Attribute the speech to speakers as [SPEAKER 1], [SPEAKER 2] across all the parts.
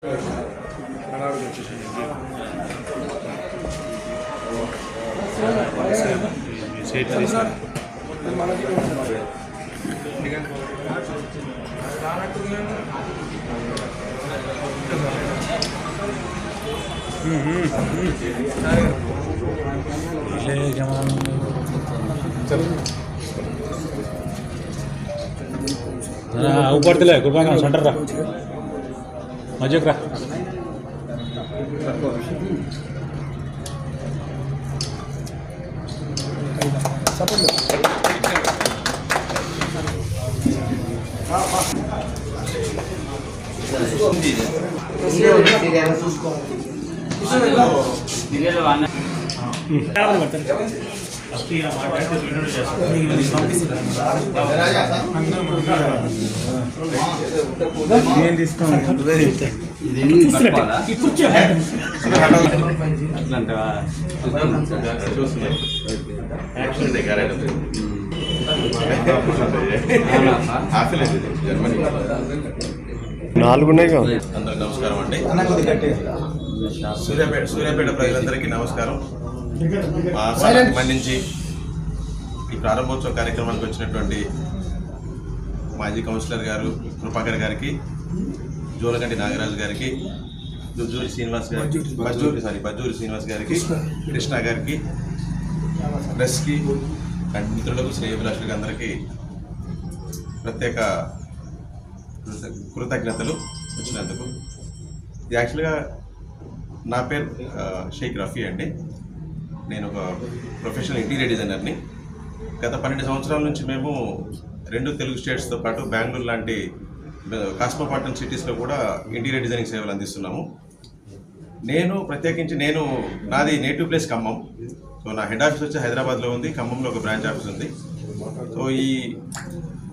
[SPEAKER 1] ऊपर दिले कुर्बान सेंटर रा मजे रा
[SPEAKER 2] అందరికి నమస్కారం అండి. సూర్యాపేట ప్రజలందరికీ నమస్కారం. మా ఆహ్వానానికి మన్నించి ఈ ప్రారంభోత్సవ కార్యక్రమానికి వచ్చినటువంటి మాజీ కౌన్సిలర్ గారు కృపాకర్ గారికి, జోలగంటి నాగరాజు గారికి, బజ్జూరి శ్రీనివాస్ గారికి, కృష్ణ గారికి, ప్రెస్కి అండ్ మిత్రులకు, శ్రేయభిలాషులకు అందరికీ ప్రత్యేక కృతజ్ఞతలు వచ్చినందుకు. ఇది యాక్చువల్గా నా పేరు షేక్ రఫీ అండి. నేను ఒక ప్రొఫెషనల్ ఇంటీరియర్ డిజైనర్ని. గత 12 సంవత్సరాల నుంచి మేము 2 తెలుగు స్టేట్స్తో పాటు బెంగళూరు లాంటి కాస్మోపాలిటన్ సిటీస్లో కూడా ఇంటీరియర్ డిజైనింగ్ సేవలు అందిస్తున్నాము. నాది నేటివ్ ప్లేస్ ఖమ్మం. సో నా హెడ్ ఆఫీస్ వచ్చి హైదరాబాద్లో ఉంది, ఖమ్మంలో ఒక బ్రాంచ్ ఆఫీస్ ఉంది. సో ఈ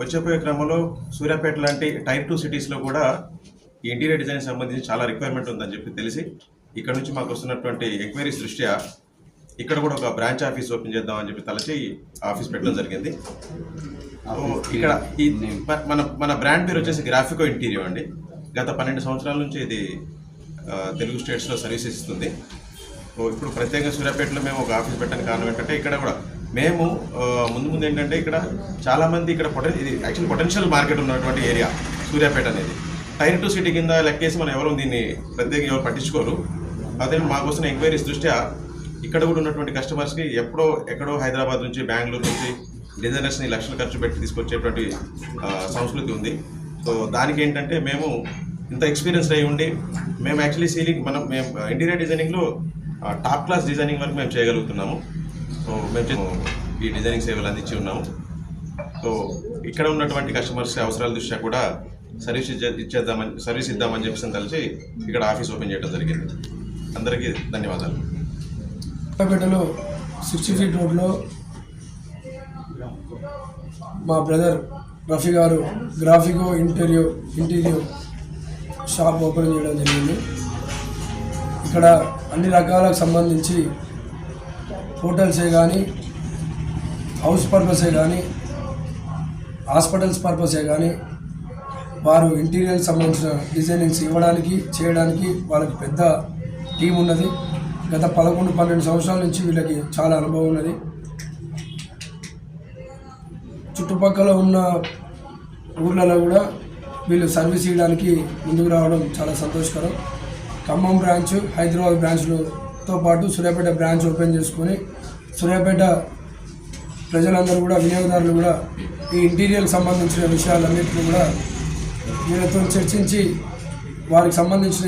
[SPEAKER 2] వచ్చేపోయే క్రమంలో సూర్యాపేట లాంటి టైర్ 2 సిటీస్లో కూడా ఈ ఇంటీరియర్ డిజైన్ సంబంధించి చాలా రిక్వైర్మెంట్ ఉందని చెప్పి తెలిసి ఇక్కడ నుంచి మాకు వస్తున్నటువంటి ఎంక్వైరీస్ దృష్ట్యా ఇక్కడ కూడా ఒక బ్రాంచ్ ఆఫీస్ ఓపెన్ చేద్దామని చెప్పి తలచి ఆఫీస్ పెట్టడం జరిగింది. సో ఇక్కడ ఈ మన బ్రాండ్ పేరు వచ్చేసి గ్రాఫికో ఇంటీరియర్ అండి. గత 12 సంవత్సరాల నుంచి ఇది తెలుగు స్టేట్స్లో సర్వీసెస్ ఇస్తుంది. సో ఇప్పుడు ప్రత్యేకంగా సూర్యాపేటలో మేము ఒక ఆఫీస్ పెట్టడానికి కారణం ఏంటంటే ఇక్కడ కూడా మేము ముందు ఏంటంటే ఇక్కడ చాలామంది ఇక్కడ ఇది యాక్చువల్ పొటెన్షియల్ మార్కెట్ ఉన్నటువంటి ఏరియా సూర్యాపేట అనేది. టైర్ 2 సిటీ కింద లెక్కేసి మనం ఎవరు దీన్ని ప్రత్యేకంగా ఎవరు పట్టించుకోరు. అదే మాకు వస్తున్న ఎంక్వైరీస్ దృష్ట్యా ఇక్కడ కూడా ఉన్నటువంటి కస్టమర్స్కి ఎక్కడో హైదరాబాద్ నుంచి, బెంగళూరు నుంచి డిజైనర్స్ని లక్షలు ఖర్చు పెట్టి తీసుకొచ్చేటువంటి సంస్కృతి ఉంది. సో దానికి ఏంటంటే మేము ఇంత ఎక్స్పీరియన్స్ అయి ఉండి మేము యాక్చువల్లీ మేము ఇంటీరియర్ డిజైనింగ్లో టాప్ క్లాస్ డిజైనింగ్ వరకు మేము చేయగలుగుతున్నాము. సో మేము ఈ డిజైనింగ్ సేవలు అందించి ఉన్నాము. సో ఇక్కడ ఉన్నటువంటి కస్టమర్స్ అవసరాల దృష్ట్యా కూడా సర్వీస్ ఇద్దామని చెప్పేసి కలిసి ఇక్కడ ఆఫీస్ ఓపెన్ చేయడం జరిగింది. అందరికీ ధన్యవాదాలు.
[SPEAKER 3] సూర్యాపేటలో 60 ఫీట్ రోడ్లో మా బ్రదర్ రఫీ గారు గ్రాఫికో ఇంటీరియర్ షాప్ ఓపెన్ చేయడం జరిగింది. ఇక్కడ అన్ని రకాలకు సంబంధించి హోటల్సే కానీ, హౌస్ పర్పసే కానీ, హాస్పిటల్స్ పర్పసే కానీ వారు ఇంటీరియర్కి సంబంధించిన డిజైనింగ్స్ చేయడానికి వాళ్ళకి పెద్ద టీం ఉన్నది. గత 11-12 సంవత్సరాల నుంచి వీళ్ళకి చాలా అనుభవం ఉన్నది. చుట్టుపక్కల ఉన్న ఊర్లలో కూడా వీళ్ళు సర్వీస్ ఇవ్వడానికి ముందుకు రావడం చాలా సంతోషకరం. ఖమ్మం బ్రాంచ్, హైదరాబాద్ బ్రాంచ్లతో పాటు సూర్యాపేట బ్రాంచ్ ఓపెన్ చేసుకొని సూర్యాపేట ప్రజలందరూ కూడా, వినియోగదారులు కూడా ఈ ఇంటీరియర్కి సంబంధించిన విషయాలన్నింటినీ కూడా వీళ్ళతో చర్చించి వారికి సంబంధించిన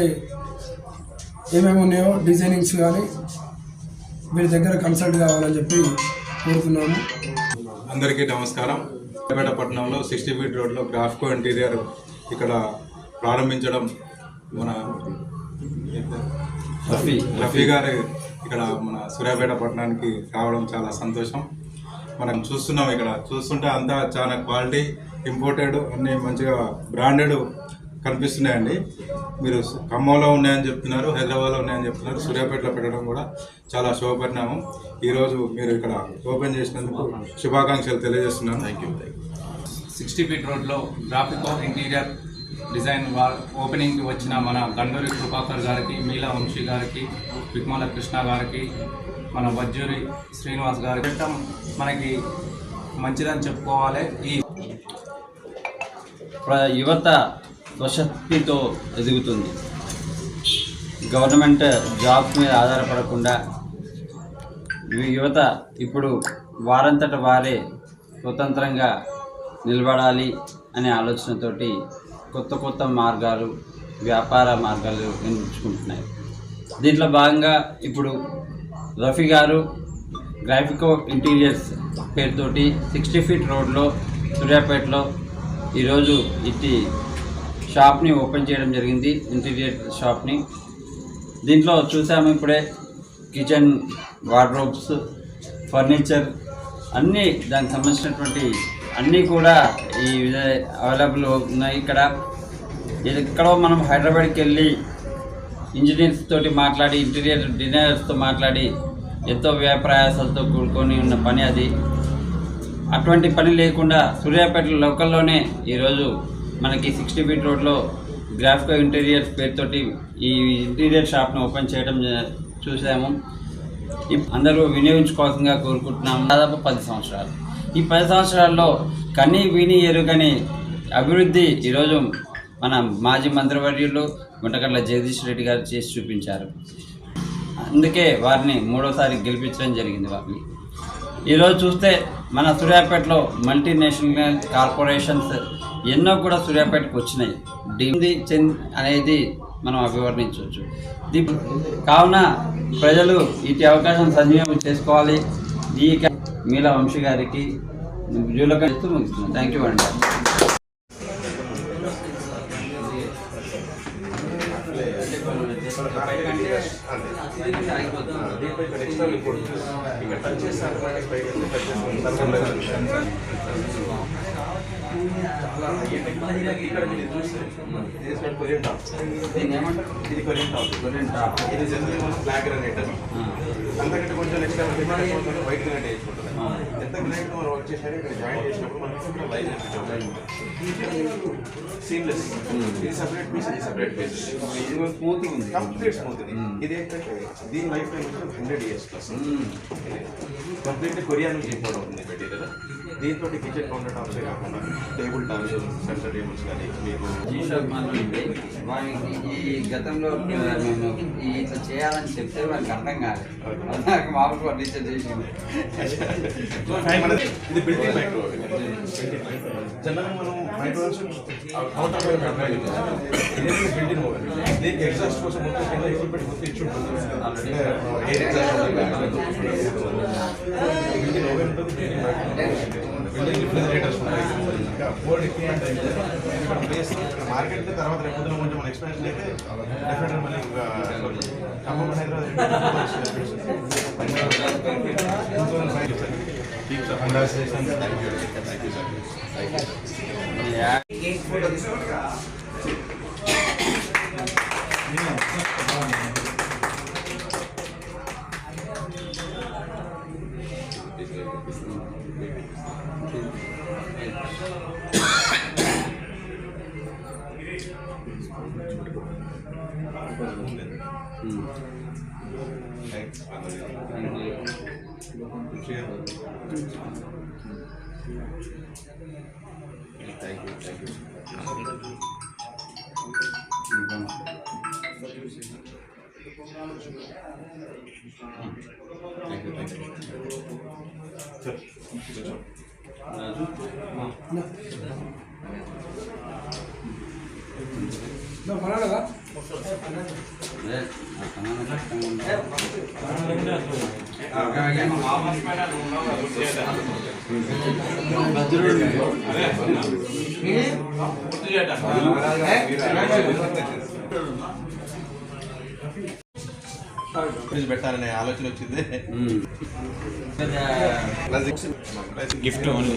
[SPEAKER 3] ఏమేమి ఉన్నాయో డిజైనింగ్స్ కానీ వీరి దగ్గర కన్సల్ట్ కావాలని చెప్పి కోరుతున్నాము.
[SPEAKER 4] అందరికీ నమస్కారం. సూర్యాపేట పట్టణంలో 60 ఫీట్ రోడ్లో గ్రాఫికో ఇంటీరియర్ ఇక్కడ ప్రారంభించడం మన రఫీ గారు ఇక్కడ మన సూర్యాపేట పట్టణానికి రావడం చాలా సంతోషం. మనం చూస్తున్నాం, ఇక్కడ చూస్తుంటే అంతా చాలా క్వాలిటీ, ఇంపోర్టెడ్, అన్నీ మంచిగా బ్రాండెడ్ కనిపిస్తున్నాయండి. మీరు ఖమ్మంలో ఉన్నాయని చెప్తున్నారు, హైదరాబాద్లో ఉన్నాయని చెప్తున్నారు. సూర్యాపేటలో పెట్టడం కూడా చాలా శుభపరిణామం. ఈరోజు మీరు ఇక్కడ ఓపెన్ చేసినందుకు శుభాకాంక్షలు తెలియజేస్తున్నాను.
[SPEAKER 2] Thank you.
[SPEAKER 5] 60 ఫీట్ రోడ్లో గ్రాఫికో ఇంటీరియర్ డిజైన్ ఓపెనింగ్కి వచ్చిన మన గండూరి కృపాకర్ గారికి, మీలా వంశీ గారికి, విక్మాల కృష్ణ గారికి, మన వజ్జూరి శ్రీనివాస్ గారికి పెట్టడం మనకి మంచిదని చెప్పుకోవాలి. ఈ
[SPEAKER 6] యువత స్వశక్తితో ఎదుగుతుంది. గవర్నమెంట్ జాబ్స్ మీద ఆధారపడకుండా యువత ఇప్పుడు వారంతట వారే స్వతంత్రంగా నిలబడాలి అనే ఆలోచనతోటి కొత్త కొత్త మార్గాలు, వ్యాపార మార్గాలు ఎంచుకుంటున్నాయి. దీంట్లో భాగంగా ఇప్పుడు రఫీ గారు గ్రాఫికో ఇంటీరియర్స్ పేరుతోటి 60 ఫీట్ రోడ్లో సూర్యాపేటలో ఈరోజు ఇట్టి షాప్ని ఓపెన్ చేయడం జరిగింది, ఇంటీరియర్ షాప్ని. దీంట్లో చూసాము ఇప్పుడే కిచెన్, వార్డ్రోబ్స్, ఫర్నిచర్ అన్నీ దానికి సంబంధించినటువంటి అన్నీ కూడా ఈ అవైలబుల్ ఉన్నాయి. ఎక్కడో మనం హైదరాబాద్కి వెళ్ళి ఇంజనీర్స్ తోటి మాట్లాడి, ఇంటీరియర్ డిజైనర్స్తో మాట్లాడి ఎంతో వ్యయ ప్రయాసాలతో కూడుకొని ఉన్న పని అది. అటువంటి పని లేకుండా సూర్యాపేట లోకల్లోనే ఈరోజు మనకి 60 ఫీట్ రోడ్లో గ్రాఫికో ఇంటీరియర్స్ పేరుతోటి ఈ ఇంటీరియర్ షాప్ను ఓపెన్ చేయడం చూసాము. అందరూ వినియోగించుకోవాల్సిందిగా కోరుకుంటున్నాము. దాదాపు 10 సంవత్సరాలు. ఈ 10 సంవత్సరాల్లో కని విని ఎరుగని అభివృద్ధి ఈరోజు మన మాజీ మంత్రివర్యులు గుంటకట్ల జగదీష్ రెడ్డి గారు చేసి చూపించారు. అందుకే వారిని 3వసారి గెలిపించడం జరిగింది. వారిని ఈరోజు చూస్తే మన సూర్యాపేటలో మల్టీనేషనల్ కార్పొరేషన్స్ ఎన్నో కూడా సూర్యాపేటకు వచ్చినాయి. అనేది మనం అభివర్ణించవచ్చు. కావున ప్రజలు ఇటు అవకాశం సద్వినియోగం చేసుకోవాలి. ఈ మీలా వంశీ గారికి జూలకస్తూ ముగిస్తున్నాం. థ్యాంక్ యూ అండి.
[SPEAKER 2] అంతకంటే కొంచెం ఎక్స్ట్రా వైట్ గ్రానైట్ వేసుకుంటున్నాం. ఎంత గ్రానైట్ మనం వర్క్ చేసినా ఇక్కడ జాయిన్ చేసినప్పుడు మనకి లైన్ సీమ్లెస్. ఇది సపరేట్ పీస్, ఇది సపరేట్ పీస్. ఇది స్మూత్ ఉంది, కంప్లీట్ స్మూత్. ఇది ఏంటంటే దీని life time 100 years plus. Complete Korea నుంచి ఇంపోర్ట్ అవుతుంది మెటీరియల్. దీంతో కిచెన్ కౌంటర్ టాప్సే కాకుండా టేబుల్ టాప్స్, సెంటర్ టేబుల్స్ కానీ మీకు
[SPEAKER 6] ఈ గతంలో మేము ఇట్లా చేయాలని చెప్తే వాళ్ళకి అర్థం కాదు. నాకు మామూలు ఫర్నిచర్ చేసింది.
[SPEAKER 2] ఇది బిల్డింగ్ మైక్రో. జనరల్గా మనం మైక్రోవేవ్స్ అవుట్ ఆఫ్ ఇదే బిల్డింగ్ ఓవెన్. దీనికి ఎగ్జాస్ట్ కోసం మొత్తం కింద ఎక్విప్మెంట్ మొత్తం ఇచ్చి ఉంటుంది. ఎయిర్ ఎగ్జాస్ట్ బిల్డింగ్ ఓవెన్ ఉంటుంది, బిల్డింగ్ రిఫ్రిజిరేటర్స్ ఉంటాయి, బోర్డ్ ఎక్విప్మెంట్ అయితే ఇక్కడ ప్లేస్ ఇక్కడ మార్కెట్ తర్వాత రేపు పొద్దున కొంచెం మన ఎక్స్పెన్షన్ అయితే డెఫినెట్గా మళ్ళీ ఖమ్మం హైదరాబాద్ పెట్టాలనే ఆలోచన వచ్చింది.
[SPEAKER 1] Gift only.